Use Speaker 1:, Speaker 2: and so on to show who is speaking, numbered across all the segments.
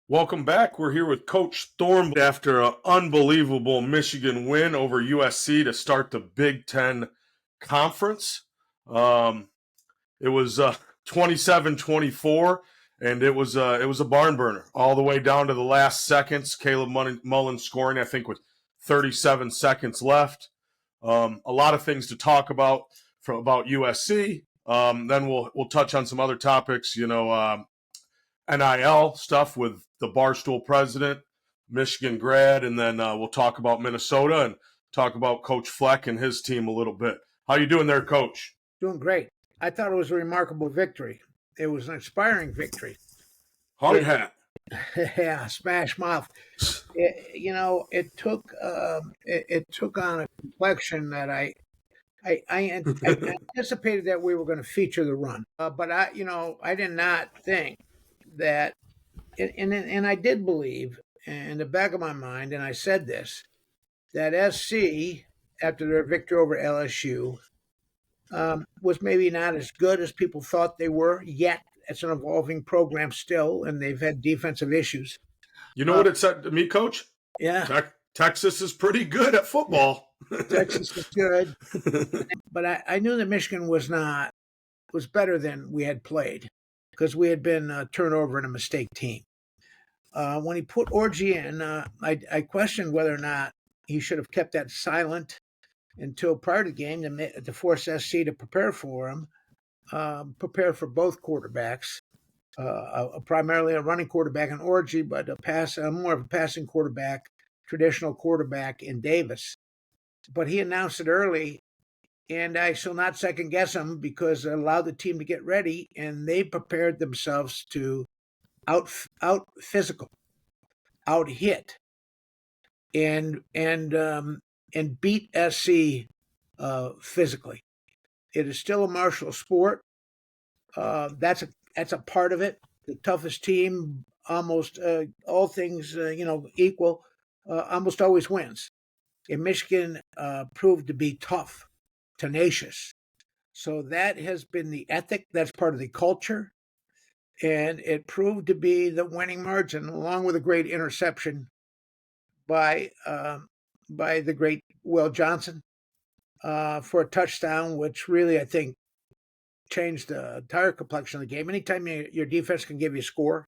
Speaker 1: Welcome back. We're here with Coach Thorn after an unbelievable Michigan win over USC to start the Big Ten Conference. Um, it was 27-24, and it was a barn burner all the way down to the last seconds. Caleb Mullen scoring, I think, with 37 seconds left. A lot of things to talk about about USC. Then we'll touch on some other topics. NIL stuff with the Barstool president, Michigan grad, and then we'll talk about Minnesota and talk about Coach Fleck and his team a little bit. How you doing there, Coach?
Speaker 2: Doing great. I thought it was a remarkable victory. It was an inspiring victory.
Speaker 1: Hard hat.
Speaker 2: Yeah, smash mouth. It took on a complexion that I anticipated that we were going to feature the run, but I did not think that, and I did believe in the back of my mind, and I said this, that SC after their victory over LSU was maybe not as good as people thought they were yet. It's an evolving program still, and they've had defensive issues.
Speaker 1: You know what it said to me, Coach?
Speaker 2: Yeah.
Speaker 1: Texas is pretty good at football.
Speaker 2: Texas was good. But I knew that Michigan was better than we had played because we had been a turnover and a mistake team. When he put Orji in, I questioned whether or not he should have kept that silent until prior to the game to force SC to prepare for him, prepare for both quarterbacks, primarily a running quarterback in Orji, but more of a passing quarterback, traditional quarterback in Davis. But he announced it early, and I shall not second guess him because it allowed the team to get ready, and they prepared themselves to out physical, out hit, and beat SC physically. It is still a martial sport. That's a part of it. The toughest team, almost all things equal, almost always wins. And Michigan proved to be tough, tenacious. So that has been the ethic. That's part of the culture. And it proved to be the winning margin, along with a great interception by the great Will Johnson for a touchdown, which really, I think, changed the entire complexion of the game. Anytime your defense can give you a score.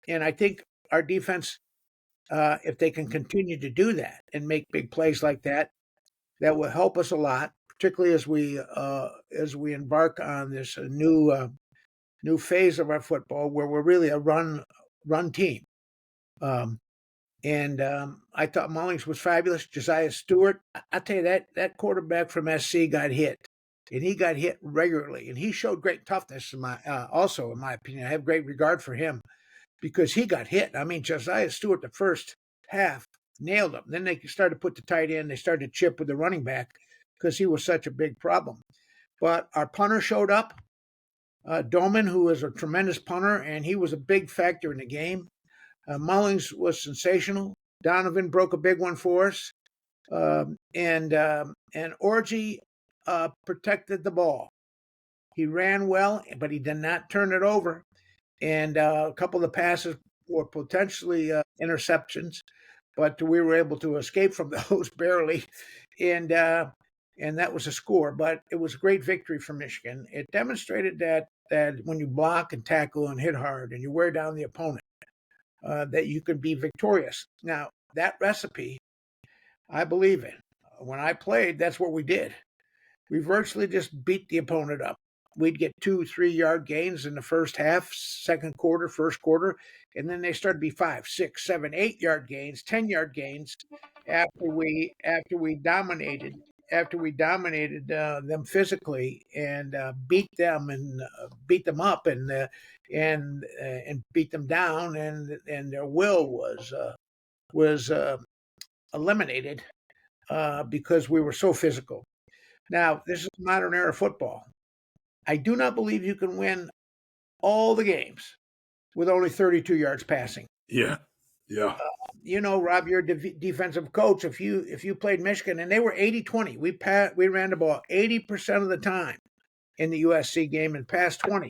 Speaker 2: And I think our defense, if they can continue to do that and make big plays like that, that will help us a lot, particularly as we embark on this new phase of our football where we're really a run team. I thought Mullings was fabulous. Josiah Stewart, I tell you, that quarterback from SC got hit, and he got hit regularly, and he showed great toughness. Also, in my opinion, I have great regard for him because he got hit. I mean, Josiah Stewart, the first half, nailed him. Then they started to put the tight end. They started to chip with the running back because he was such a big problem. But our punter showed up, Doman, who is a tremendous punter, and he was a big factor in the game. Mullings was sensational. Donovan broke a big one for us. And Orji protected the ball. He ran well, but he did not turn it over. And a couple of the passes were potentially interceptions, but we were able to escape from those barely. And that was a score. But it was a great victory for Michigan. It demonstrated that when you block and tackle and hit hard and you wear down the opponent, that you can be victorious. Now, that recipe, I believe in. When I played, that's what we did. We virtually just beat the opponent up. We'd get 2-3 yard gains in the first half, second quarter, first quarter, and then they started to be 5, 6, 7, 8 yard gains, 10-yard gains after we dominated them physically and beat them up and beat them down, and their will was eliminated because we were so physical. Now, this is modern era football. I do not believe you can win all the games with only 32 yards passing.
Speaker 1: Yeah.
Speaker 2: Rob, you're a defensive coach. If you played Michigan and they were 80-20, we ran the ball 80% of the time in the USC game and passed 20.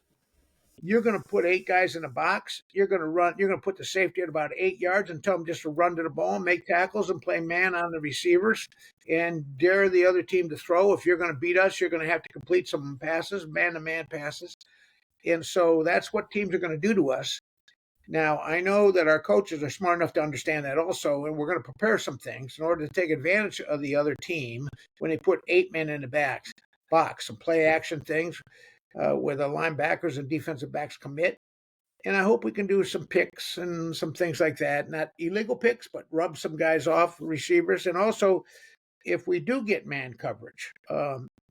Speaker 2: you're going to put 8 guys in the box. You're going to put the safety at about 8 yards and tell them just to run to the ball and make tackles and play man on the receivers and dare the other team to throw. If you're going to beat us, you're going to have to complete some passes, man-to-man passes. And so that's what teams are going to do to us. Now, I know that our coaches are smart enough to understand that also, and we're going to prepare some things in order to take advantage of the other team when they put 8 men in the box, some play action things where the linebackers and defensive backs commit. And I hope we can do some picks and some things like that. Not illegal picks, but rub some guys off, receivers. And also, if we do get man coverage,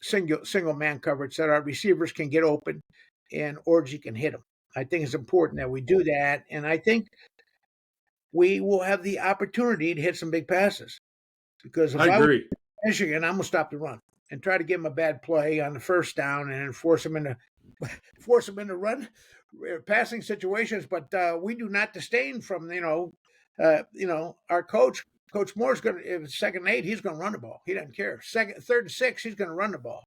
Speaker 2: single man coverage, that our receivers can get open and Orgy can hit them. I think it's important that we do that. And I think we will have the opportunity to hit some big passes. Because if
Speaker 1: I agree.
Speaker 2: Michigan, I'm going to stop the run and try to give them a bad play on the first down and force them into run passing situations. But we do not disdain from our coach. Coach Moore's going to, if it's 2nd and 8, he's going to run the ball. He doesn't care. 3rd and 6, he's going to run the ball.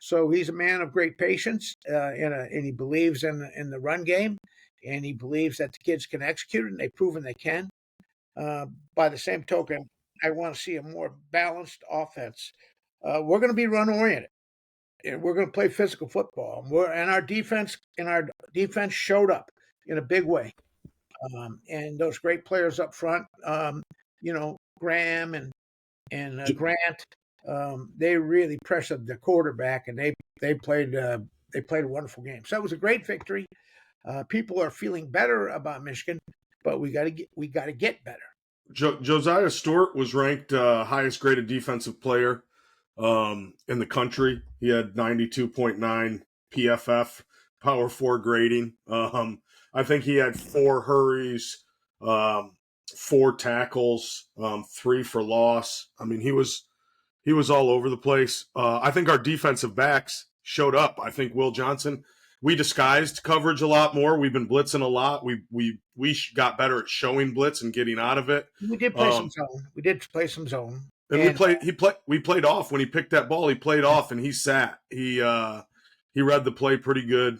Speaker 2: So he's a man of great patience, and he believes in the run game, and he believes that the kids can execute it, and they've proven they can. By the same token, I want to see a more balanced offense. We're going to be run-oriented, and we're going to play physical football. And our defense showed up in a big way. And those great players up front, Graham and Grant. They really pressured the quarterback, and they played a wonderful game. So it was a great victory. People are feeling better about Michigan, but we got to get better.
Speaker 1: Josiah Stewart was ranked highest graded defensive player in the country. He had 92.9 PFF, Power 4 grading. I think he had 4 hurries, 4 tackles, 3 for loss. I mean, he was all over the place. I think our defensive backs showed up. I think Will Johnson, we disguised coverage a lot more. We've been blitzing a lot. We got better at showing blitz and getting out of it.
Speaker 2: We did play some zone. We did play some zone.
Speaker 1: And we played off when he picked that ball. He played off and he sat. He read the play pretty good.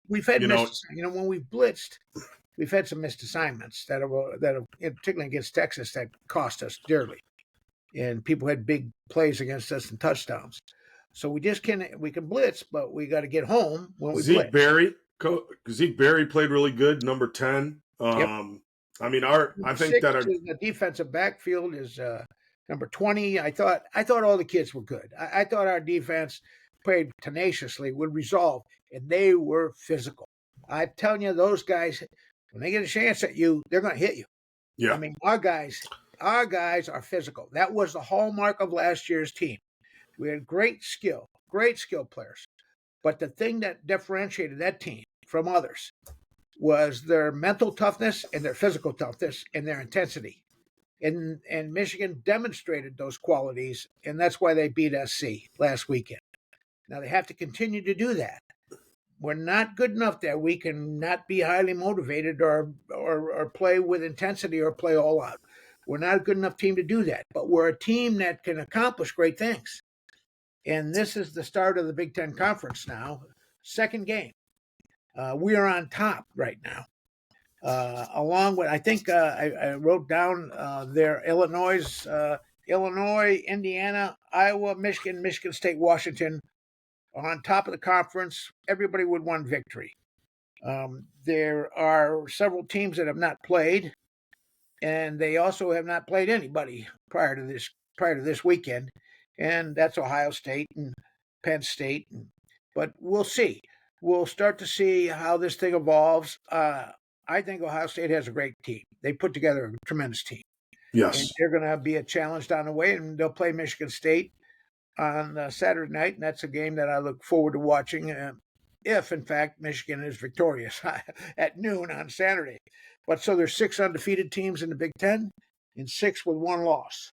Speaker 2: We've had when we've blitzed, we've had some missed assignments that have particularly against Texas that cost us dearly. And people had big plays against us and touchdowns. So we can blitz, but we got to get home when we blitz.
Speaker 1: Zeke Berry played really good, number 10.
Speaker 2: Yep.
Speaker 1: I mean, I think that
Speaker 2: the defensive backfield is number 20. I thought all the kids were good. I thought our defense played tenaciously, would resolve, and they were physical. I'm telling you, those guys, when they get a chance at you, they're going to hit you.
Speaker 1: Yeah.
Speaker 2: I mean, our guys are physical. That was the hallmark of last year's team. We had great skill players. But the thing that differentiated that team from others was their mental toughness and their physical toughness and their intensity. And Michigan demonstrated those qualities, and that's why they beat SC last weekend. Now they have to continue to do that. We're not good enough that we can not be highly motivated or play with intensity or play all out. We're not a good enough team to do that, but we're a team that can accomplish great things. And this is the start of the Big Ten Conference now. Second game. We are on top right now. Along with, I think I wrote down there, Illinois, Indiana, Iowa, Michigan State, Washington are on top of the conference. Everybody with one victory. There are several teams that have not played, and they also have not played anybody prior to this weekend, and that's Ohio State and Penn State. But we'll see. We'll start to see how this thing evolves. I think Ohio State has a great team. They put together a tremendous team.
Speaker 1: Yes.
Speaker 2: And they're going to be a challenge down the way, and they'll play Michigan State on Saturday night, and that's a game that I look forward to watching if, in fact, Michigan is victorious at noon on Saturday. But so there's 6 undefeated teams in the Big Ten and 6 with 1 loss.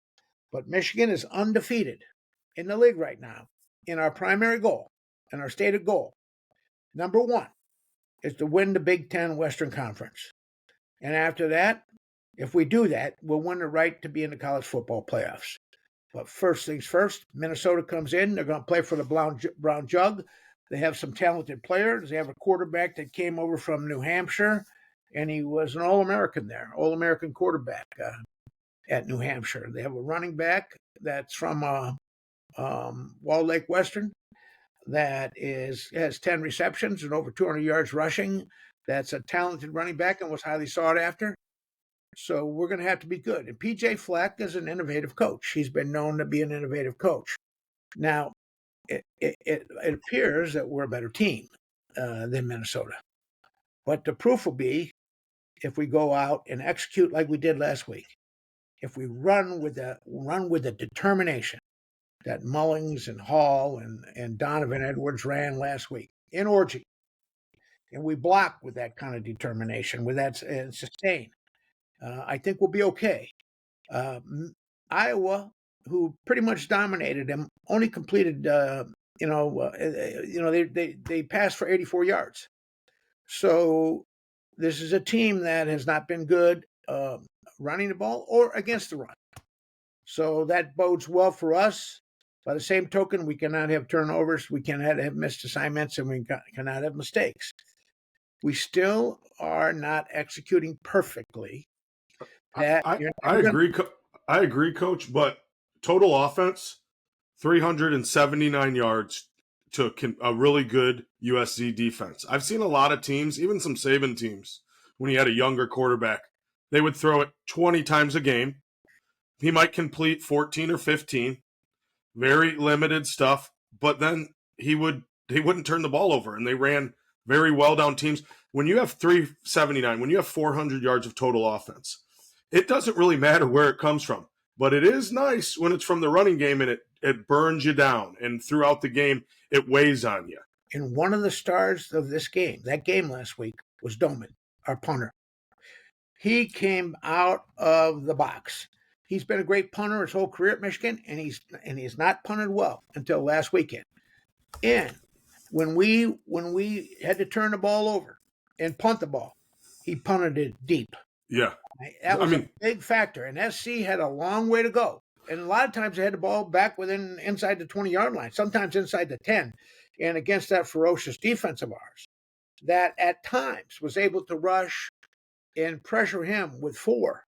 Speaker 2: But Michigan is undefeated in the league right now. In our primary goal, and our stated goal, number 1 is to win the Big Ten Western Conference. And after that, if we do that, we'll win the right to be in the college football playoffs. But first things first, Minnesota comes in. They're going to play for the Brown Jug. They have some talented players. They have a quarterback that came over from New Hampshire, and he was an All-American there, All-American quarterback at New Hampshire. They have a running back that's from Walled Lake Western that has 10 receptions and over 200 yards rushing. That's a talented running back and was highly sought after. So we're going to have to be good. And P.J. Fleck is an innovative coach. He's been known to be an innovative coach. Now, it appears that we're a better team than Minnesota. But the proof will be if we go out and execute like we did last week. If we run with the determination that Mullings and Hall and Donovan Edwards ran last week in Orgy, and we block with that kind of determination, with that and sustain, I think we'll be okay. Iowa, who pretty much dominated them, only completed, they passed for 84 yards. So this is a team that has not been good running the ball or against the run. So that bodes well for us. By the same token, we cannot have turnovers, we cannot have missed assignments, and we cannot have mistakes. We still are not executing perfectly.
Speaker 1: I agree. I agree, Coach. But total offense, 379 yards to a really good USC defense. I've seen a lot of teams, even some Saban teams, when he had a younger quarterback, they would throw it 20 times a game. He might complete 14 or 15, very limited stuff, but then he wouldn't turn the ball over, and they ran very well down teams. When you have 379, when you have 400 yards of total offense, it doesn't really matter where it comes from. But it is nice when it's from the running game and it burns you down, and throughout the game it weighs on you.
Speaker 2: And one of the stars of this game, that game last week, was Doman, our punter. He came out of the box. He's been a great punter his whole career at Michigan, and he's not punted well until last weekend. And when we had to turn the ball over and punt the ball, he punted it deep.
Speaker 1: Yeah.
Speaker 2: That was a big factor. And SC had a long way to go. And a lot of times they had the ball back inside the 20-yard line, sometimes inside the 10. And against that ferocious defense of ours, that at times was able to rush and pressure him with 4.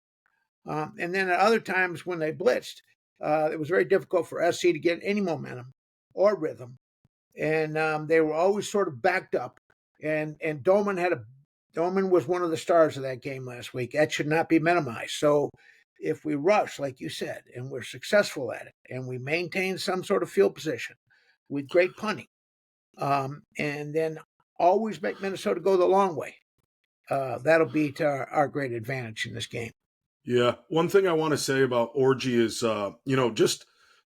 Speaker 2: And then at other times when they blitzed, it was very difficult for SC to get any momentum or rhythm. And they were always sort of backed up. And Doman was one of the stars of that game last week. That should not be minimized. So if we rush, like you said, and we're successful at it, and we maintain some sort of field position with great punting, and then always make Minnesota go the long way, that'll be to our great advantage in this game.
Speaker 1: Yeah. One thing I want to say about Orgy is, just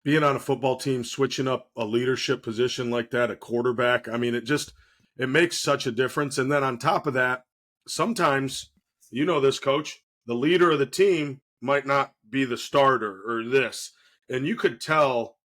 Speaker 1: being on a football team, switching up a leadership position like that, a quarterback. I mean, it makes such a difference. And then on top of that, sometimes, you know this, Coach, the leader of the team might not be the starter or this. And you could tell,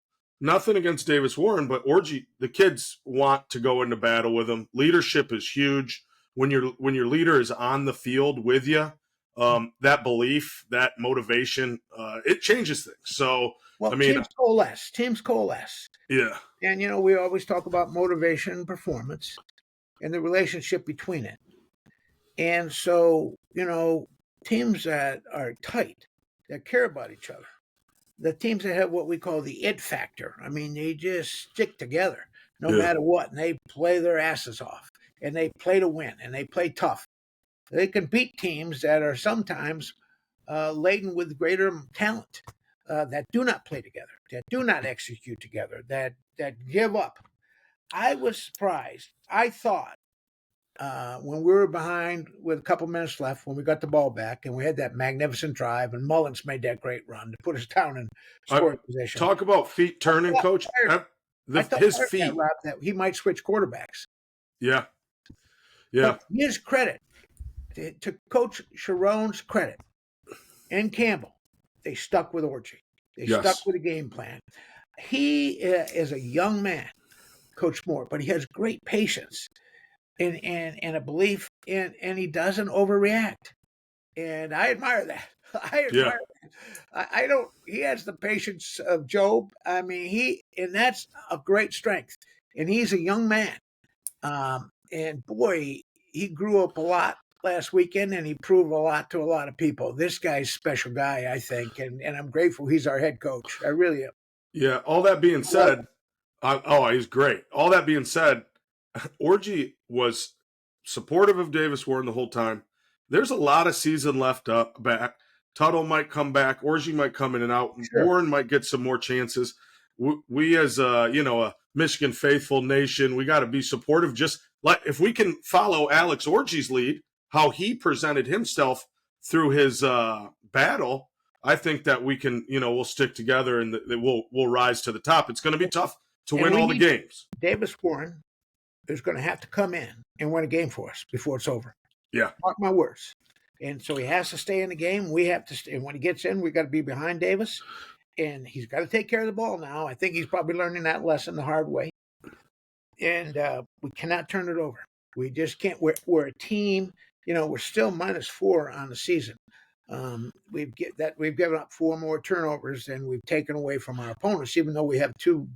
Speaker 1: nothing against Davis Warren, but Orgy, the kids want to go into battle with him. Leadership is huge. When your leader is on the field with you, that belief, that motivation, it changes things. So,
Speaker 2: teams coalesce.
Speaker 1: Yeah.
Speaker 2: And, we always talk about motivation and performance and the relationship between it. And so, teams that are tight, that care about each other, the teams that have what we call the it factor, I mean, they just stick together no matter what, and they play their asses off, and they play to win, and they play tough. They can beat teams that are sometimes laden with greater talent, that do not play together, that do not execute together, that give up. I was surprised. I thought when we were behind with a couple minutes left, when we got the ball back and we had that magnificent drive, and Mullins made that great run to put us down in scoring position.
Speaker 1: Talk about feet turning, Coach. His feet.
Speaker 2: That he might switch quarterbacks.
Speaker 1: Yeah.
Speaker 2: But his credit, to Coach Sharon's credit, and Campbell, they stuck with Orgy. They stuck with a game plan. He is a young man, Coach Moore, but he has great patience and a belief, and he doesn't overreact. And I admire that. I don't. He has the patience of Job. I mean, and that's a great strength. and he's a young man. And boy, he grew up a lot last weekend, and he proved a lot to a lot of people. This guy's a special guy, I think, and I'm grateful he's our head coach. I really am.
Speaker 1: Yeah. All that being said, he's great. All that being said, Orgy was supportive of Davis Warren the whole time. There's a lot of season left back. Tuttle might come back. Orgy might come in and out.
Speaker 2: Sure.
Speaker 1: Warren might get some more chances. We as a Michigan faithful nation, we got to be supportive. Just like if we can follow Alex Orgy's lead, how he presented himself through his battle, I think that we can, we'll stick together and we'll rise to the top. It's going to be tough to win all the games.
Speaker 2: Davis Warren is going to have to come in and win a game for us before it's over.
Speaker 1: Yeah.
Speaker 2: Mark my words. And so he has to stay in the game. We have to stay. And when he gets in, we got to be behind Davis. And he's got to take care of the ball now. I think he's probably learning that lesson the hard way. And we cannot turn it over. We just can't. We're a team. We're still -4 on the season. We've given up 4 more turnovers than we've taken away from our opponents, even though we have two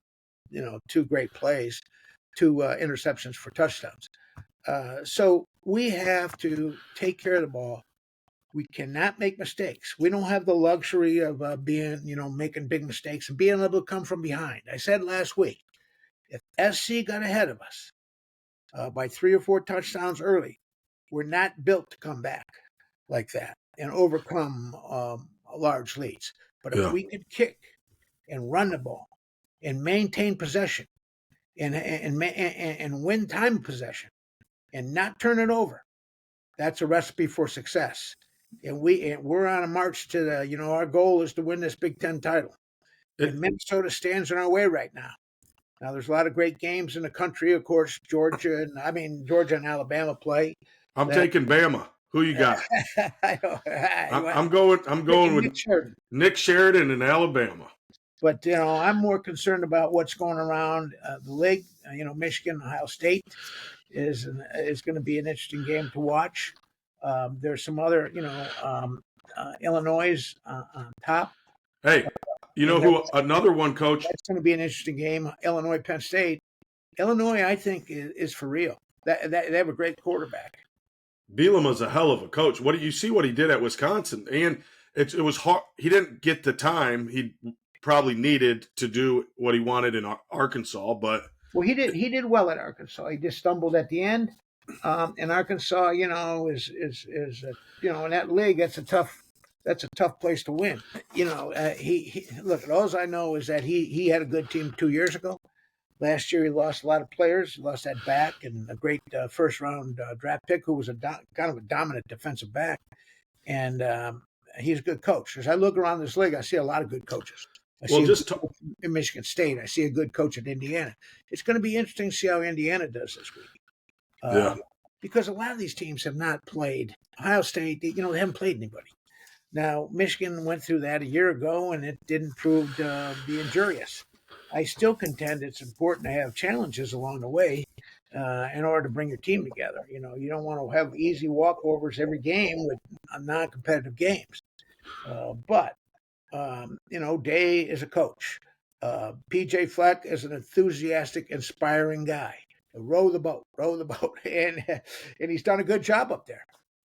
Speaker 2: great plays, 2 interceptions for touchdowns. So we have to take care of the ball. We cannot make mistakes. We don't have the luxury of making big mistakes and being able to come from behind. I said last week, if SC got ahead of us by 3 or 4 touchdowns early, we're not built to come back like that and overcome large leads. But if we could kick and run the ball and maintain possession and win time of possession and not turn it over, that's a recipe for success. And we're on a march to our goal is to win this Big Ten title. And Minnesota stands in our way right now. Now there's a lot of great games in the country, of course. Georgia and Alabama play.
Speaker 1: I'm taking Bama. Who you got? I'm going with Nick Sheridan in Alabama.
Speaker 2: But I'm more concerned about what's going around the league. Michigan, Ohio State is going to be an interesting game to watch. There's some other, Illinois on top.
Speaker 1: Hey, another one, Coach?
Speaker 2: That's going to be an interesting game. Illinois, Penn State. Illinois, I think, is for real. They have a great quarterback.
Speaker 1: Bielema is a hell of a coach. What do you see what he did at Wisconsin? And it was hard. He didn't get the time he probably needed to do what he wanted in Arkansas, but
Speaker 2: he did well at Arkansas. He just stumbled at the end. And Arkansas, is in that league, that's a tough place to win. He look. All I know is that he had a good team 2 years ago. Last year, he lost a lot of players. He lost that back and a great first-round draft pick who was kind of a dominant defensive back. And he's a good coach. As I look around this league, I see a lot of good coaches. In Michigan State, I see a good coach at Indiana. It's going to be interesting to see how Indiana does this week. Because a lot of these teams have not played. Ohio State, they haven't played anybody. Now, Michigan went through that a year ago, and it didn't prove to be injurious. I still contend it's important to have challenges along the way in order to bring your team together. You don't want to have easy walkovers every game with non-competitive games. But Day is a coach. P.J. Fleck is an enthusiastic, inspiring guy. Row the boat, and he's done a good job up there.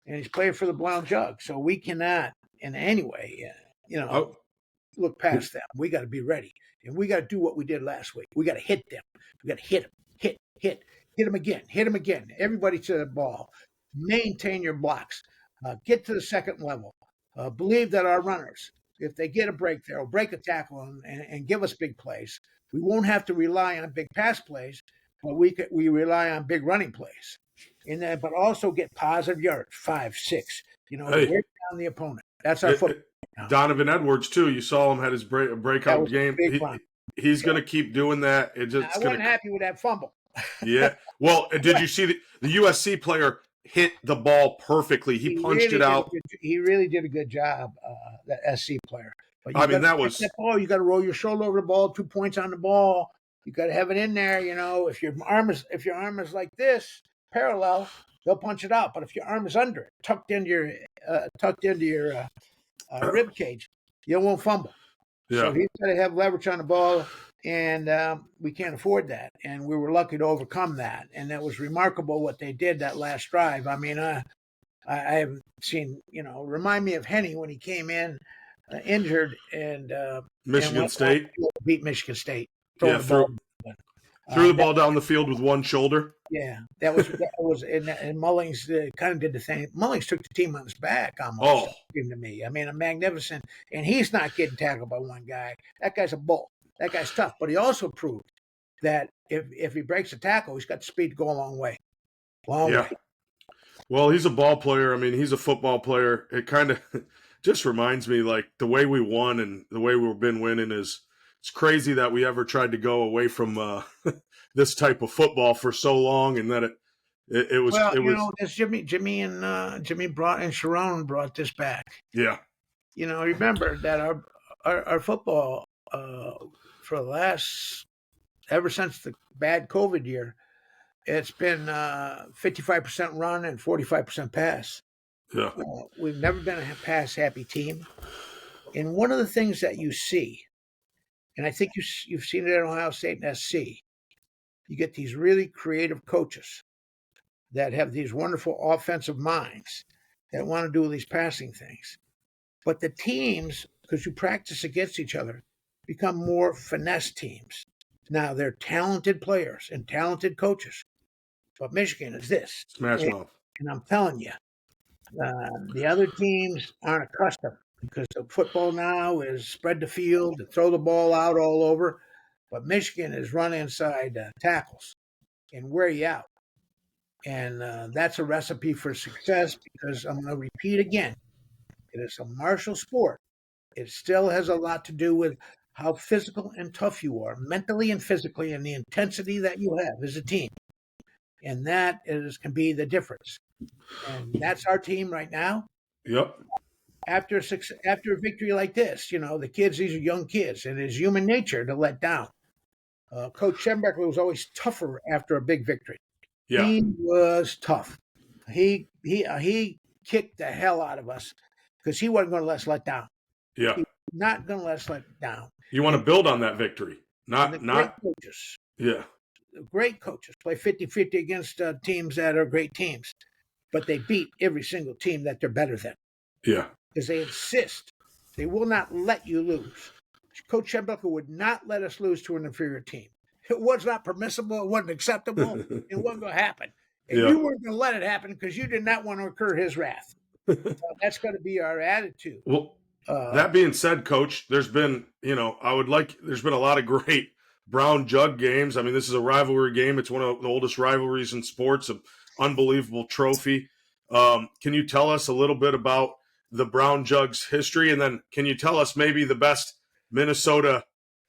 Speaker 2: And he's playing for the Brown Jug, so we cannot in any way, look past them. We got to be ready, and we got to do what we did last week. We got to hit them. We got to hit them, hit them again. Everybody to the ball. Maintain your blocks. Get to the second level. Believe that our runners, if they get a break there, will break a tackle and give us big plays. We won't have to rely on big pass plays, but we rely on big running plays. But also get positive yards, 5, 6. Break down the opponent. That's our football.
Speaker 1: Donovan Edwards too. You saw him had his breakout game. He's going to keep doing that.
Speaker 2: I wasn't happy with that fumble.
Speaker 1: Yeah. Well, did you see the USC player hit the ball perfectly? He punched it out.
Speaker 2: He really did a good job. That SC player. But
Speaker 1: that was.
Speaker 2: You got to roll your shoulder over the ball. 2 points on the ball. You got to have it in there. If your arm is like this, parallel, they'll punch it out. But if your arm is under it, tucked into your rib cage, you won't fumble. Yeah. So he's got to have leverage on the ball. And we can't afford that. And we were lucky to overcome that. And that was remarkable what they did that last drive. I mean, I haven't seen, remind me of Henny when he came in injured and
Speaker 1: Michigan
Speaker 2: went down
Speaker 1: State.
Speaker 2: the field to beat Michigan State,
Speaker 1: Yeah,
Speaker 2: throwing the ball.
Speaker 1: threw the
Speaker 2: That,
Speaker 1: ball down the field with one shoulder.
Speaker 2: yeah, that was, and Mullings kind of did the thing. Mullings took the team on his back almost.
Speaker 1: Oh,
Speaker 2: It seemed to me. I mean, a magnificent, and he's not getting tackled by one guy. That guy's a bull. That guy's tough. But he also proved that if he breaks a tackle, he's got the speed to go a long way. Long
Speaker 1: yeah.
Speaker 2: way.
Speaker 1: Well, he's a ball player. I mean, he's a football player. It kind of just reminds me like the way we won and the way we've been winning is it's crazy that we ever tried to go away from this type of football for so long, and that it was
Speaker 2: Well,
Speaker 1: it was
Speaker 2: this Jimmy brought and Sharon brought this back.
Speaker 1: yeah.
Speaker 2: Remember that our football for the last ever since the bad COVID year, it's been 55% run and 45% pass.
Speaker 1: Yeah.
Speaker 2: We've never been a pass happy team. And one of the things that you see, and I think you've seen it at Ohio State and SC, you get these really creative coaches that have these wonderful offensive minds that want to do these passing things. But the teams, because you practice against each other, become more finesse teams. Now, they're talented players and talented coaches. But Michigan is this.
Speaker 1: Smash mouth.
Speaker 2: And I'm telling you, the other teams aren't accustomed because the football now is spread the field, to throw the ball out all over. But Michigan is run inside tackles and wear you out. And that's a recipe for success because I'm going to repeat again. It is a martial sport. It still has a lot to do with how physical and tough you are, mentally and physically, and the intensity that you have as a team. And that can be the difference. And that's our team right now.
Speaker 1: Yep.
Speaker 2: After a victory like this, the kids, these are young kids, and it's human nature to let down. Coach Schembechler was always tougher after a big victory.
Speaker 1: Yeah.
Speaker 2: He was tough. He kicked the hell out of us because he wasn't going to let us let down.
Speaker 1: Yeah.
Speaker 2: He was not going to let us let down.
Speaker 1: You want to build on that victory. Not
Speaker 2: coaches.
Speaker 1: Yeah.
Speaker 2: Great coaches play 50-50 against teams that are great teams, but they beat every single team that they're better than.
Speaker 1: Yeah.
Speaker 2: Because they insist. They will not let you lose. Coach Schembechler would not let us lose to an inferior team. It was not permissible. It wasn't acceptable. It wasn't going to happen. And you weren't going to let it happen because you did not want to incur his wrath. That's going to be our attitude.
Speaker 1: Well, that being said, Coach, there's been a lot of great Brown Jug games. I mean, this is a rivalry game. It's one of the oldest rivalries in sports, an unbelievable trophy. Can you tell us a little bit about the Brown Jug's history? And then can you tell us maybe the best Minnesota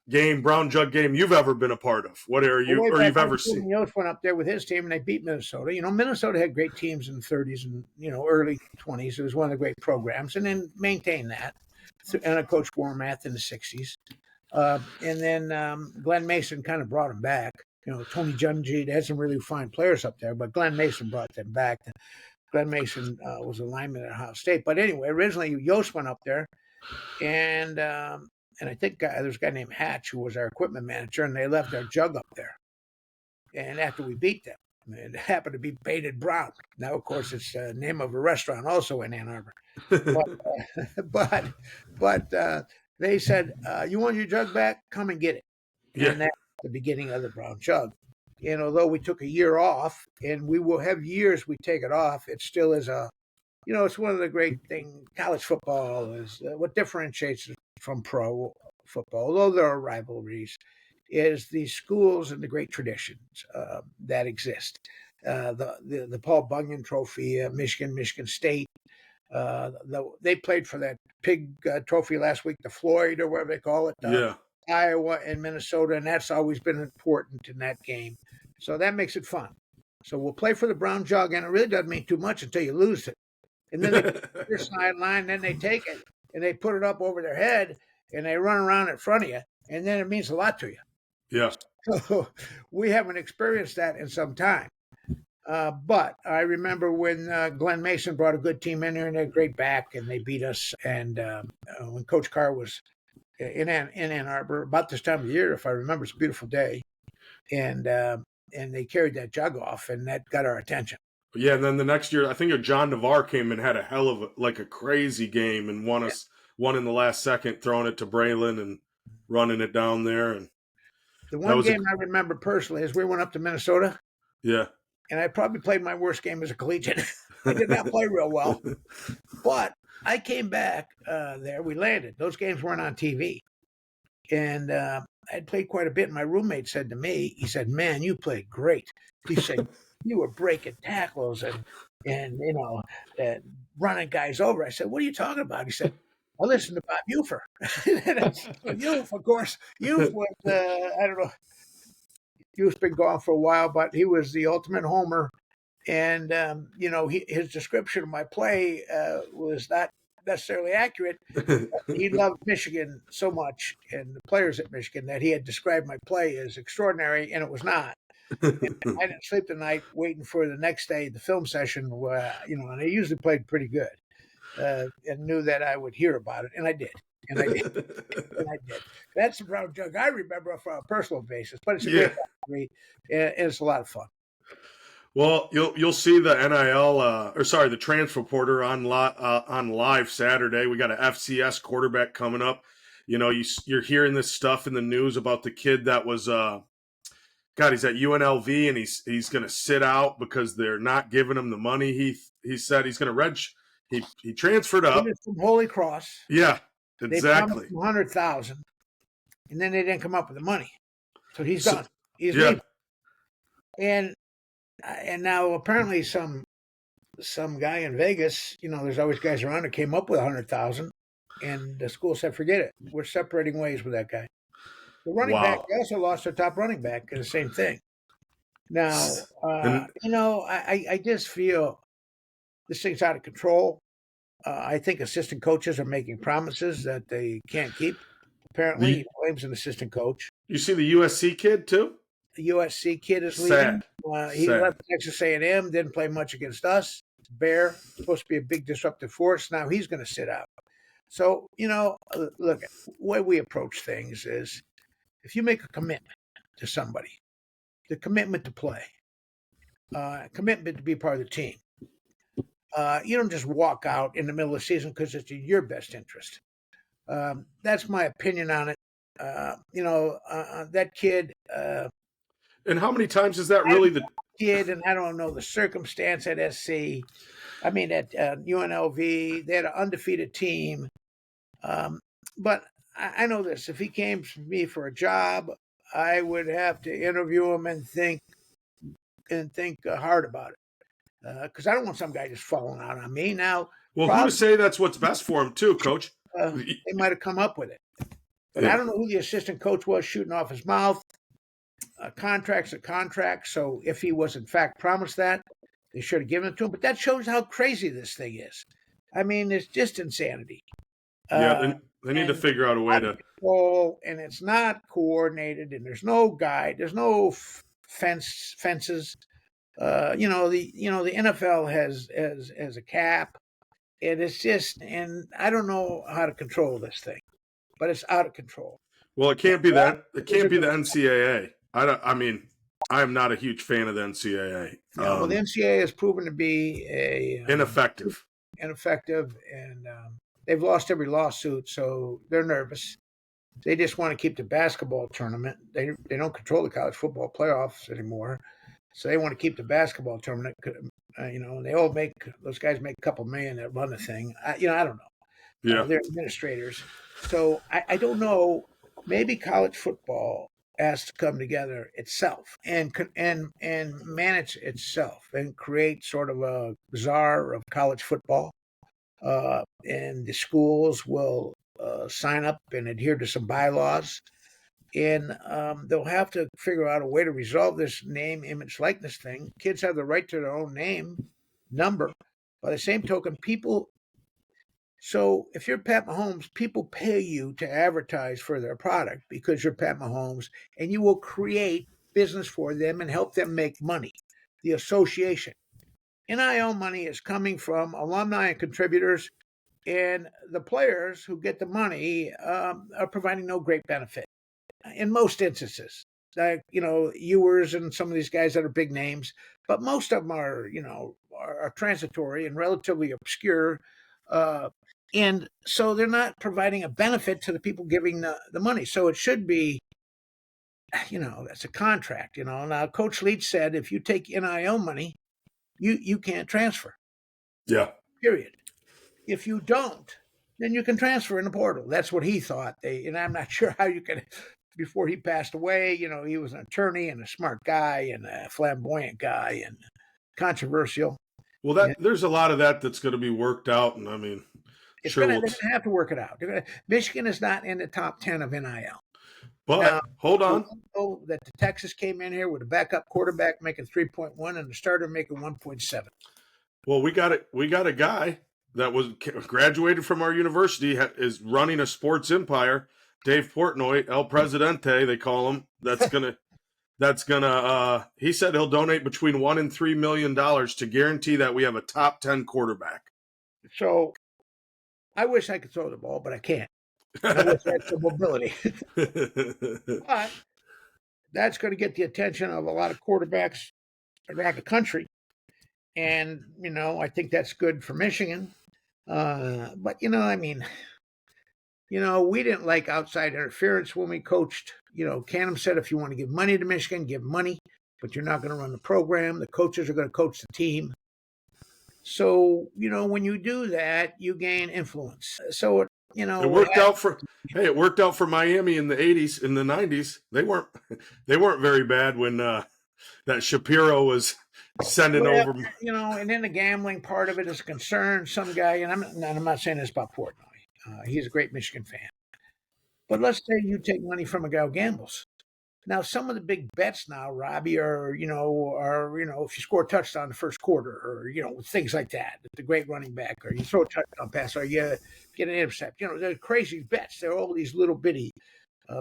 Speaker 1: Brown Jug game you've ever been a part of? What are you, or you've ever seen?
Speaker 2: Yost went up there with his team and they beat Minnesota. Minnesota had great teams in the 30s and, early 20s. It was one of the great programs and then maintained that. And a Coach Warmath in the 60s. And then Glenn Mason kind of brought him back. Tony Junji, they had some really fine players up there, but Glenn Mason brought them back. Glenn Mason was a lineman at Ohio State. But anyway, originally Yost went up there and I think there's a guy named Hatch who was our equipment manager, and they left our jug up there. And after we beat them, it happened to be Baited Brown. Now, of course, it's the name of a restaurant also in Ann Arbor. But they said, you want your jug back? Come and get it.
Speaker 1: Yeah.
Speaker 2: And that's the beginning of the Brown Jug. And although we took a year off, and we will have years we take it off, it still is it's one of the great things. College football is what differentiates it from pro football, although there are rivalries, is the schools and the great traditions that exist. The Paul Bunyan Trophy, Michigan State. They played for that pig trophy last week, the Floyd or whatever they call it. Iowa and Minnesota, and that's always been important in that game. So that makes it fun. So we'll play for the Brown Jug, and it really doesn't mean too much until you lose it. And then they put your sideline, then they take it and they put it up over their head and they run around in front of you, and then it means a lot to you.
Speaker 1: Yeah.
Speaker 2: So we haven't experienced that in some time. But I remember when Glenn Mason brought a good team in there and they had a great back and they beat us. And when Coach Carr was in Ann Arbor about this time of the year, if I remember. It's a beautiful day, and they carried that jug off, and that got our attention.
Speaker 1: Yeah, and then the next year, I think John Navarre came and had a hell of a crazy game and won in the last second, throwing it to Braylon and running it down there. And
Speaker 2: The
Speaker 1: that
Speaker 2: one
Speaker 1: was
Speaker 2: game I remember personally is we went up to Minnesota,
Speaker 1: yeah.
Speaker 2: and I probably played my worst game as a collegiate. I did not play real well, but I came back there. We landed. Those games weren't on TV, and I'd played quite a bit. And my roommate said to me, he said, "Man, you played great." He said, "You were breaking tackles and running guys over." I said, "What are you talking about?" He said, "I listened to Bob Ufer." Ufer, of course, Ufer was I don't know. Ufe's been gone for a while, but he was the ultimate homer. And his description of my play was not necessarily accurate. He loved Michigan so much and the players at Michigan that he had described my play as extraordinary, and it was not. And I didn't sleep the night waiting for the next day, the film session, and I usually played pretty good and knew that I would hear about it, and I did. And I did. And I did. That's the Brown Jug I remember from a personal basis, but it's a great memory, and it's a lot of fun.
Speaker 1: Well, you'll see the the transfer portal on live Saturday. We got an FCS quarterback coming up. You're hearing this stuff in the news about the kid that was he's at UNLV and he's going to sit out because they're not giving him the money. He said he's going to he transferred up
Speaker 2: from Holy Cross.
Speaker 1: Yeah, exactly.
Speaker 2: They promised $100,000, and then they didn't come up with the money, so he's done. He's leaving. And now apparently some guy in Vegas, there's always guys around that came up with $100,000, and the school said, "Forget it. We're separating ways with that guy." The running back, they also lost their top running back, and the same thing. Now, I just feel this thing's out of control. I think assistant coaches are making promises that they can't keep. Apparently, he blames an assistant coach.
Speaker 1: You see the USC kid too?
Speaker 2: The USC kid is leaving. He left Texas A&M, didn't play much against us. Bear, supposed to be a big disruptive force. Now he's going to sit out. So, look, the way we approach things is if you make a commitment to somebody, the commitment to play, commitment to be part of the team, you don't just walk out in the middle of the season because it's in your best interest. That's my opinion on it. That kid.
Speaker 1: And how many times is that really the
Speaker 2: kid? And I don't know the circumstance at SC. I mean, at UNLV, they had an undefeated team. But I know this: if he came to me for a job, I would have to interview him and think hard about it, because I don't want some guy just falling out on me. Now,
Speaker 1: who to say that's what's best for him too, Coach?
Speaker 2: They might have come up with it, but I don't know who the assistant coach was shooting off his mouth. Contract's a contract, so if he was in fact promised that, they should have given it to him. But that shows how crazy this thing is. I mean, it's just insanity.
Speaker 1: They need to figure out a way to
Speaker 2: control, and it's not coordinated, and there's no guide, there's no fences. The NFL has a cap, and it's just, and I don't know how to control this thing, but it's out of control.
Speaker 1: Well, it can't be that. It can't be the NCAA. I am not a huge fan of the NCAA.
Speaker 2: The NCAA has proven to be
Speaker 1: ineffective,
Speaker 2: and they've lost every lawsuit, so they're nervous. They just want to keep the basketball tournament. They don't control the college football playoffs anymore, so they want to keep the basketball tournament. And they all those guys make a couple million that run the thing. I don't know.
Speaker 1: Yeah,
Speaker 2: they're administrators, so I don't know. Maybe college football has to come together itself and manage itself and create sort of a czar of college football. And the schools will sign up and adhere to some bylaws, and they'll have to figure out a way to resolve this name, image, likeness thing. Kids have the right to their own name, number. By the same token, so if you're Pat Mahomes, people pay you to advertise for their product because you're Pat Mahomes, and you will create business for them and help them make money. The association. NIL money is coming from alumni and contributors And the players who get the money are providing no great benefit in most instances. Like, Ewers and some of these guys that are big names, but most of them are transitory and relatively obscure. Uh, and so they're not providing a benefit to the people giving the money. So it should be, that's a contract. Now Coach Leach said if you take NIL money, you can't transfer.
Speaker 1: Yeah.
Speaker 2: Period. If you don't, then you can transfer in the portal. That's what he thought. And I'm not sure how you could. Before he passed away, he was an attorney and a smart guy and a flamboyant guy and controversial.
Speaker 1: Well, there's a lot of that's going to be worked out, and I mean,
Speaker 2: They're
Speaker 1: sure.
Speaker 2: going to have to work it out. Michigan is not in the top 10 of NIL.
Speaker 1: But
Speaker 2: Now,
Speaker 1: hold on.
Speaker 2: That the Texas came in here with a backup quarterback making 3.1 and the starter making 1.7.
Speaker 1: Well, we got a guy that was graduated from our university, is running a sports empire. Dave Portnoy, El Presidente, they call him. He said he'll donate between $1 and $3 million to guarantee that we have a top 10 quarterback.
Speaker 2: So I wish I could throw the ball, but I can't. I wish I had some mobility. But that's going to get the attention of a lot of quarterbacks around the country. And, I think that's good for Michigan. But, we didn't like outside interference when we coached. Canham said if you want to give money to Michigan, give money, but you're not going to run the program. The coaches are going to coach the team. So, when you do that, you gain influence. So,
Speaker 1: it worked out for Miami in the 80s, in the 90s. They weren't very bad when that Shapiro was sending over.
Speaker 2: And then the gambling part of it is a concern. Some guy, and I'm not saying this about Portnoy. He's a great Michigan fan. But let's say you take money from a guy who gambles. Now, some of the big bets now, Robbie, are if you score a touchdown in the first quarter, or things like that. The great running back, or you throw a touchdown pass, or you get an intercept. They're crazy bets. They're all these little bitty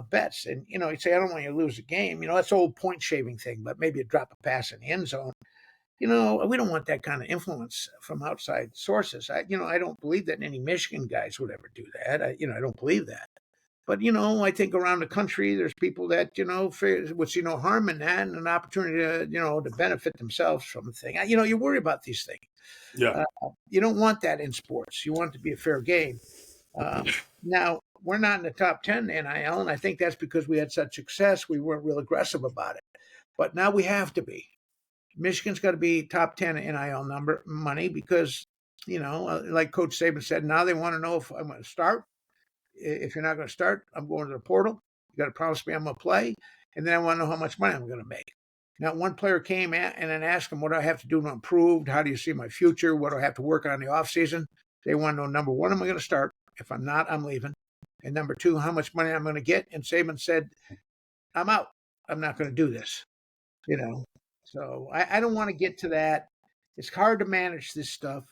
Speaker 2: bets, and you say I don't want you to lose a game. That's old point shaving thing, but maybe you drop a pass in the end zone. We don't want that kind of influence from outside sources. I don't believe that any Michigan guys would ever do that. I don't believe that. But, I think around the country, there's people that, would see no harm in that and an opportunity to, to benefit themselves from the thing. You worry about these things.
Speaker 1: Yeah.
Speaker 2: You don't want that in sports. You want it to be a fair game. Now, we're not in the top 10 NIL, and I think that's because we had such success. We weren't real aggressive about it. But now we have to be. Michigan's got to be top 10 NIL money because, like Coach Saban said, now they want to know if I'm going to start. If you're not going to start, I'm going to the portal. You got to promise me I'm going to play, and then I want to know how much money I'm going to make. Now, one player came and then asked him, what do I have to do to improve? How do you see my future? What do I have to work on in the offseason? They want to know, number one, am I going to start? If I'm not, I'm leaving. And number two, how much money I'm going to get? And Saban said, I'm out. I'm not going to do this. So I don't want to get to that. It's hard to manage this stuff.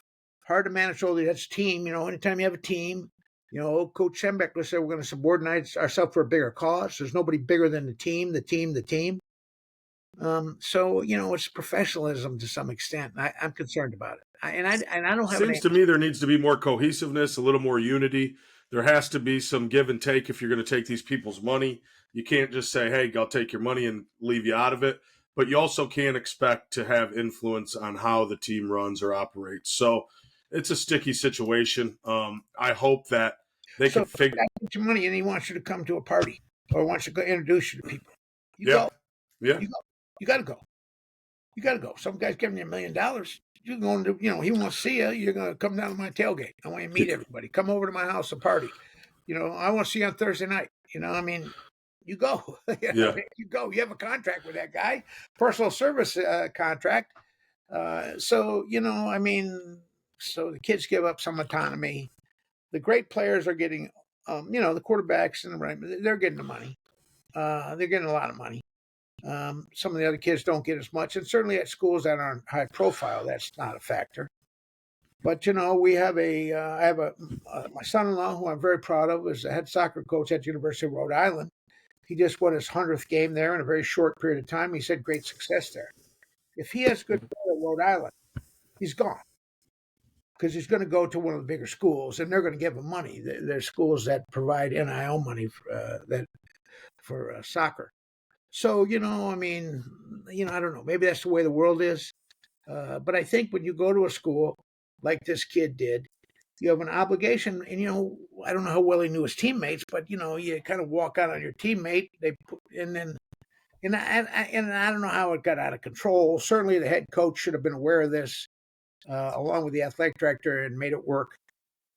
Speaker 2: Hard to manage all that's team. Anytime you have a team, Coach Schembechler said we're going to subordinate ourselves for a bigger cause. There's nobody bigger than the team. So it's professionalism to some extent. I'm concerned about it, and I don't have.
Speaker 1: Seems to me there needs to be more cohesiveness, a little more unity. There has to be some give and take if you're going to take these people's money. You can't just say, "Hey, I'll take your money and leave you out of it." But you also can't expect to have influence on how the team runs or operates. So it's a sticky situation. I hope that they can figure.
Speaker 2: Get your money, and he wants you to come to a party or wants to go introduce you to people. Go.
Speaker 1: Yeah.
Speaker 2: You got to go. You got to go. Some guy's giving you $1 million. You're going to, he wants to see you. You're going to come down to my tailgate. I want you to meet everybody. Come over to my house, a party. I want to see you on Thursday night. You go. You go. You have a contract with that guy, personal service contract. So the kids give up some autonomy. The great players are getting, the quarterbacks and they're getting the money. They're getting a lot of money. Some of the other kids don't get as much, and certainly at schools that aren't high profile, that's not a factor. But we have I have my son-in-law who I'm very proud of is the head soccer coach at the University of Rhode Island. He just won his 100th game there in a very short period of time. He said great success there. If he has good play at Rhode Island, he's gone. because he's going to go to one of the bigger schools, and they're going to give him money. There's schools that provide NIL money for soccer. So, I mean, I don't know. Maybe that's the way the world is. But I think when you go to a school like this kid did, you have an obligation. And, I don't know how well he knew his teammates, but, you kind of walk out on your teammate. And I don't know how it got out of control. Certainly the head coach should have been aware of this, along with the athletic director, and made it work.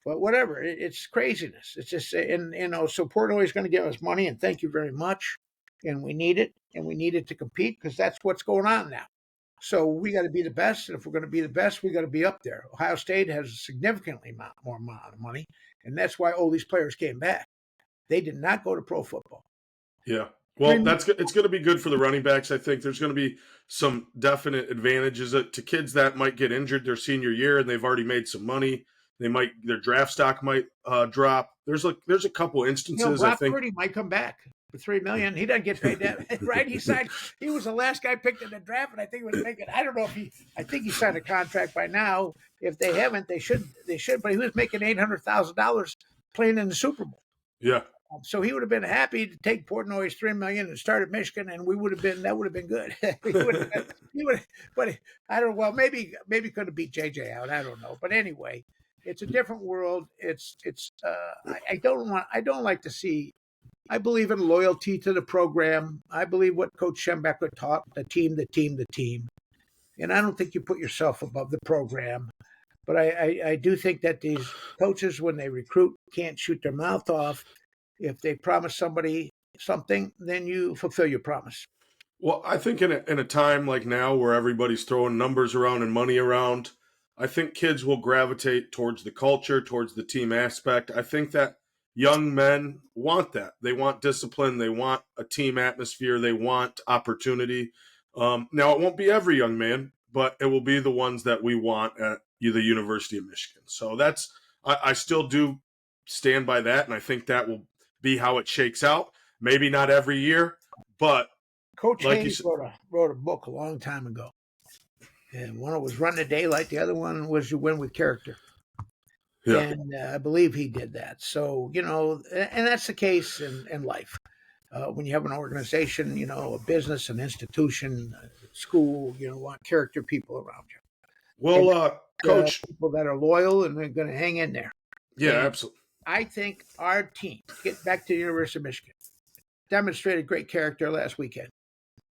Speaker 2: But whatever, it's craziness. It's just, so Portnoy is going to give us money, and thank you very much. And we need it, and we need it to compete, because that's what's going on now. So we got to be the best, and if we're going to be the best, we got to be up there. Ohio State has a significantly more amount of money, and that's why all these players came back. They did not go to pro football.
Speaker 1: Yeah. Well, it's going to be good for the running backs. I think there's going to be some definite advantages to kids that might get injured their senior year, and they've already made some money. Their draft stock might drop. There's a couple instances.
Speaker 2: Brock
Speaker 1: I think
Speaker 2: Purdy might come back for $3 million. He doesn't get paid that, right? He was the last guy picked in the draft, and I think he was making. I don't know if I think he signed a contract by now. If they haven't, they should. But he was making $800,000 playing in the Super Bowl.
Speaker 1: Yeah.
Speaker 2: So he would have been happy to take Portnoy's $3 million and start at Michigan, and that would have been good. But I don't know. Well, maybe could have beat JJ out. I don't know. But anyway, it's a different world. I don't like to see. I believe in loyalty to the program. I believe what Coach Schembecker taught: the team. And I don't think you put yourself above the program. But I do think that these coaches, when they recruit, can't shoot their mouth off. If they promise somebody something, then you fulfill your promise.
Speaker 1: Well, I think in a time like now where everybody's throwing numbers around and money around, I think kids will gravitate towards the culture, towards the team aspect. I think that young men want that. They want discipline. They want a team atmosphere. They want opportunity. Now, it won't be every young man, but it will be the ones that we want at the University of Michigan. So I still do stand by that, and I think that will be how it shakes out. Maybe not every year, but
Speaker 2: Coach Hayes wrote a book a long time ago. And one was Run the Daylight. The other one was You Win with Character. Yeah. And I believe he did that. So, and that's the case in life. When you have an organization, a business, an institution, a school, want character people around you.
Speaker 1: Well, Coach.
Speaker 2: People that are loyal and they're going to hang in there.
Speaker 1: Yeah, absolutely.
Speaker 2: I think our team, get back to the University of Michigan, demonstrated great character last weekend.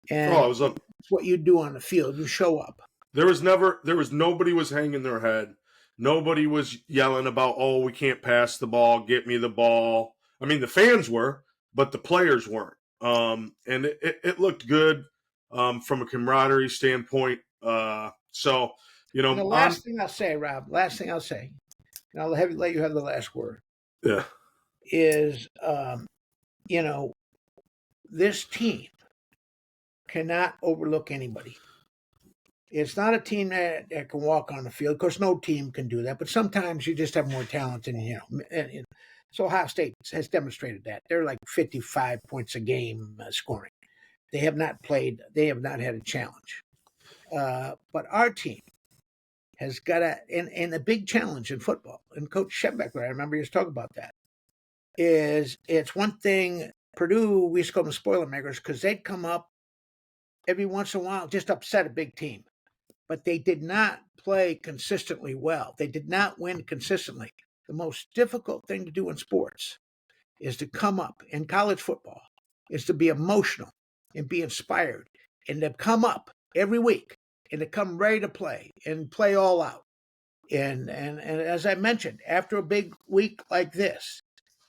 Speaker 2: And it's what you do on the field. You show up.
Speaker 1: Nobody was hanging their head. Nobody was yelling about, we can't pass the ball, get me the ball. I mean, the fans were, but the players weren't. And it looked good from a camaraderie standpoint. The
Speaker 2: last thing I'll say, Rob, and I'll let you have the last word.
Speaker 1: Yeah.
Speaker 2: Is, this team cannot overlook anybody. It's not a team that can walk on the field. Of course, no team can do that, but sometimes you just have more talent than, So Ohio State has demonstrated that. They're like 55 points a game scoring. They have not had a challenge. But our team has got and a big challenge in football. And Coach Schembecker, I remember he was talking about that, it's one thing. Purdue, we used to call them Spoilermakers because they'd come up every once in a while, just upset a big team. But they did not play consistently well. They did not win consistently. The most difficult thing to do in sports is to come up, in college football, is to be emotional and be inspired and to come up every week and to come ready to play and play all out. And as I mentioned, after a big week like this,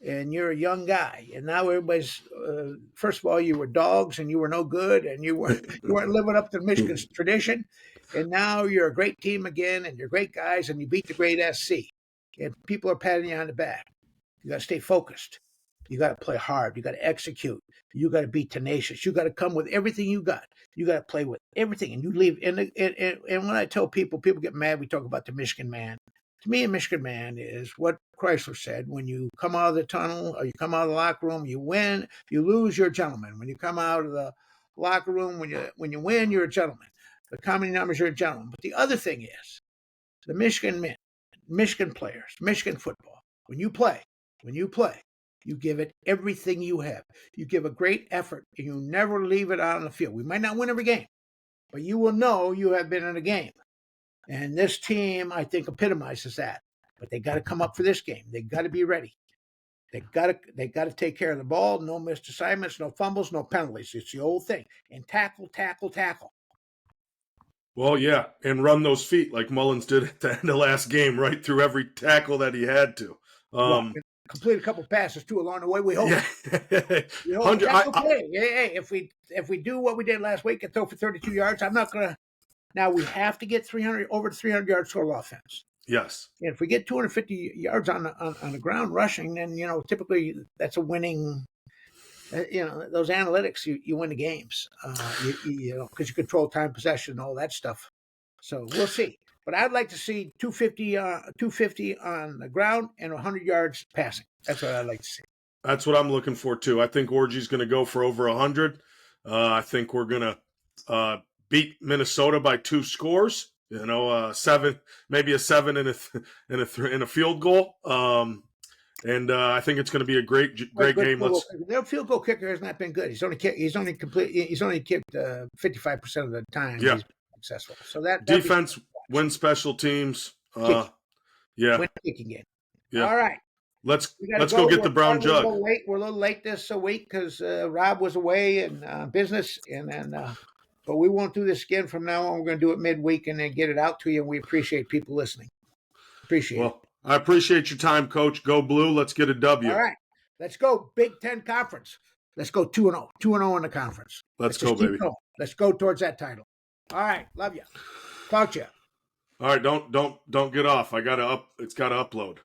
Speaker 2: and you're a young guy, and now everybody's, first of all, you were dogs and you were no good and you weren't living up to Michigan's tradition. And now you're a great team again and you're great guys and you beat the great SC. And people are patting you on the back. You got to stay focused. You got to play hard. You got to execute. You got to be tenacious. You got to come with everything you got. You got to play with everything. And you leave. And when I tell people get mad, we talk about the Michigan man. To me, a Michigan man is what Chrysler said: when you come out of the tunnel or you come out of the locker room, you win, you lose, you're a gentleman. When you come out of the locker room, when you win, you're a gentleman. The common numbers, you're a gentleman. But the other thing is, the Michigan men, Michigan players, Michigan football, when you play, you give it everything you have. You give a great effort, and you never leave it out on the field. We might not win every game, but you will know you have been in a game. And this team, I think, epitomizes that. But they got to come up for this game. They got to be ready. They got to take care of the ball. No missed assignments, no fumbles, no penalties. It's the old thing. And tackle.
Speaker 1: Well, yeah, and run those feet like Mullins did at the end of last game, right through every tackle that he had to.
Speaker 2: Complete a couple passes too along the way. We hope.
Speaker 1: Yeah.
Speaker 2: We hope that's okay. Hey, if we do what we did last week and throw for 32 yards, I'm not gonna. Now we have to get over 300 yards total offense.
Speaker 1: Yes.
Speaker 2: And if we get 250 yards on the ground rushing, then typically that's a winning. Those analytics, you win the games. Because you control time, possession, and all that stuff. So we'll see. But I'd like to see 250 on the ground and 100 yards passing. That's what I'd like to see.
Speaker 1: That's what I'm looking for too. I think Orgy's going to go for over 100. I think we're going to beat Minnesota by 2 scores. 7, maybe a 7 and a field goal. And I think it's going to be a great game.
Speaker 2: Their field goal kicker has not been good. He's only kicked 55% of the time.
Speaker 1: Yeah.
Speaker 2: He's successful. So that
Speaker 1: defense win special teams. Yeah.
Speaker 2: Win kicking game. Yeah. All right.
Speaker 1: Let's go get the Brown Jug.
Speaker 2: We're a little late this week because Rob was away in business, and then. But we won't do this again from now on. We're going to do it midweek and then get it out to you. And we appreciate people listening. Appreciate it.
Speaker 1: I appreciate your time, Coach. Go Blue. Let's get a W.
Speaker 2: All right. Let's go. Big Ten Conference. Let's go 2-0. 2-0 in the conference.
Speaker 1: Let's go, baby.
Speaker 2: Let's go towards that title. All right. Love you. Talk to you.
Speaker 1: All right. Don't get off. It's got to upload.